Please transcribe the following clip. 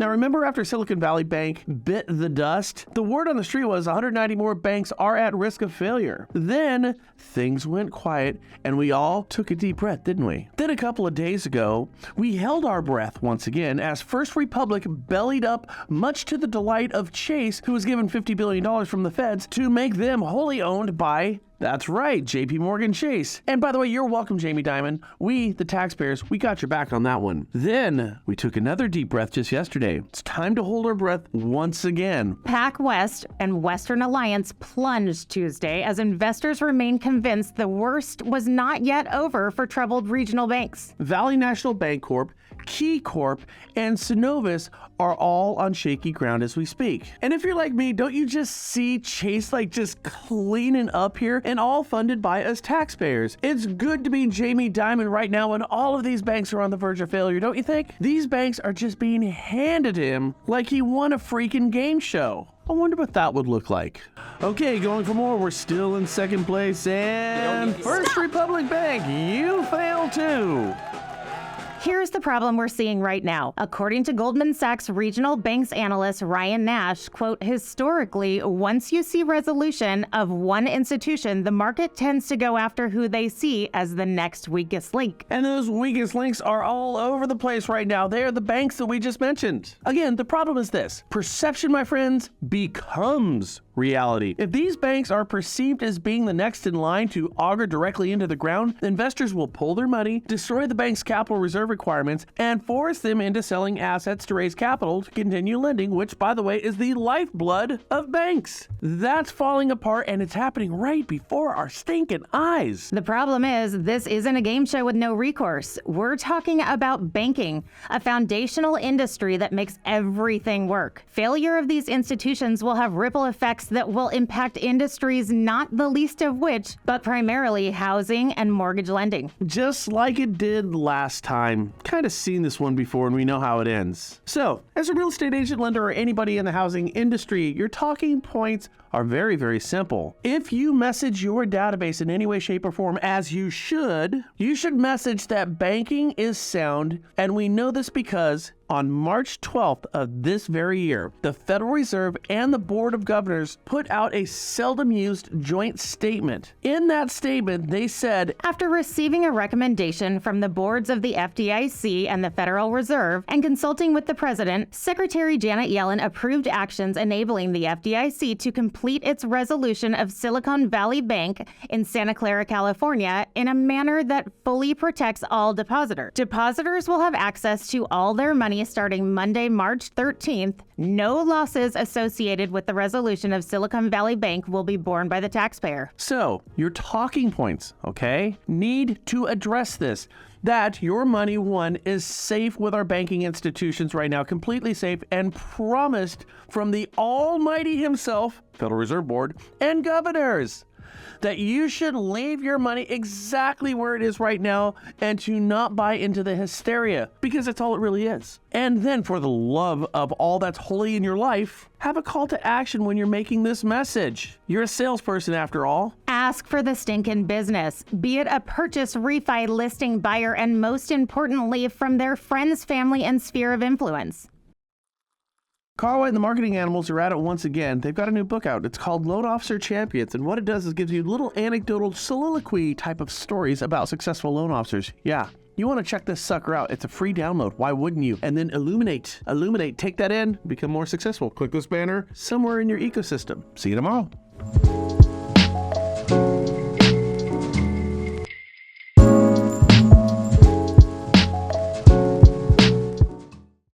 Now remember after Silicon Valley Bank bit the dust, the word on the street was 190 more banks are at risk of failure. Then things went quiet and we all took a deep breath, didn't we? Then a couple of days ago, we held our breath once again as First Republic bellied up, much to the delight of Chase, who was given $50 billion from the feds to make them wholly owned by, that's right, JP Morgan Chase. And by the way, you're welcome, Jamie Dimon. We, the taxpayers, we got your back on that one. Then we took another deep breath just yesterday. It's time to hold our breath once again. PacWest and Western Alliance plunged Tuesday as investors remain convinced the worst was not yet over for troubled regional banks. Valley National Bancorp, Key Corp, and Synovus are all on shaky ground as we speak. And if you're like me, don't you just see Chase just cleaning up here, and all funded by us taxpayers? It's good to be Jamie Dimon right now when all of these banks are on the verge of failure, don't you think? These banks are just being handed to him like he won a freaking game show. I wonder what that would look like. Okay, going for more, we're still in second place, and First Republic Bank, you failed too. Here's the problem we're seeing right now. According to Goldman Sachs regional banks analyst Ryan Nash, quote, historically, once you see resolution of one institution, the market tends to go after who they see as the next weakest link. And those weakest links are all over the place right now. They are the banks that we just mentioned. Again, the problem is this. Perception, my friends, becomes reality. If these banks are perceived as being the next in line to auger directly into the ground, investors will pull their money, destroy the bank's capital reserve requirements, and force them into selling assets to raise capital to continue lending, which, by the way, is the lifeblood of banks. That's falling apart, and it's happening right before our stinking eyes. The problem is, this isn't a game show with no recourse. We're talking about banking, a foundational industry that makes everything work. Failure of these institutions will have ripple effects that will impact industries, not the least of which, but primarily housing and mortgage lending. Just like it did last time. Kind of seen this one before and we know how it ends. So, as a real estate agent, lender, or anybody in the housing industry, your talking points are very, very simple. If you message your database in any way, shape, or form, as you should message that banking is sound, and we know this because on March 12th of this very year, the Federal Reserve and the Board of Governors put out a seldom used joint statement. In that statement, they said, after receiving a recommendation from the boards of the FDIC and the Federal Reserve and consulting with the President, Secretary Janet Yellen approved actions enabling the FDIC to complete its resolution of Silicon Valley Bank in Santa Clara, California, in a manner that fully protects all depositors. Depositors will have access to all their money starting Monday, March 13th. No losses associated with the resolution of Silicon Valley Bank will be borne by the taxpayer. So, your talking points, okay, need to address this. That your money, one, is safe with our banking institutions right now, completely safe and promised from the almighty himself, Federal Reserve Board, and governors. That you should leave your money exactly where it is right now and to not buy into the hysteria, because that's all it really is. And then, for the love of all that's holy in your life, have a call to action when you're making this message. You're a salesperson after all. Ask for the stinking business, be it a purchase, refi, listing, buyer, and most importantly, from their friends, family, and sphere of influence. Carl White and the Marketing Animals are at it once again. They've got a new book out. It's called Loan Officer Champions, and what it does is gives you little anecdotal soliloquy type of stories about successful loan officers. Yeah, you want to check this sucker out. It's a free download. Why wouldn't you? And then illuminate, take that in, become more successful. Click this banner somewhere in your ecosystem. See you tomorrow.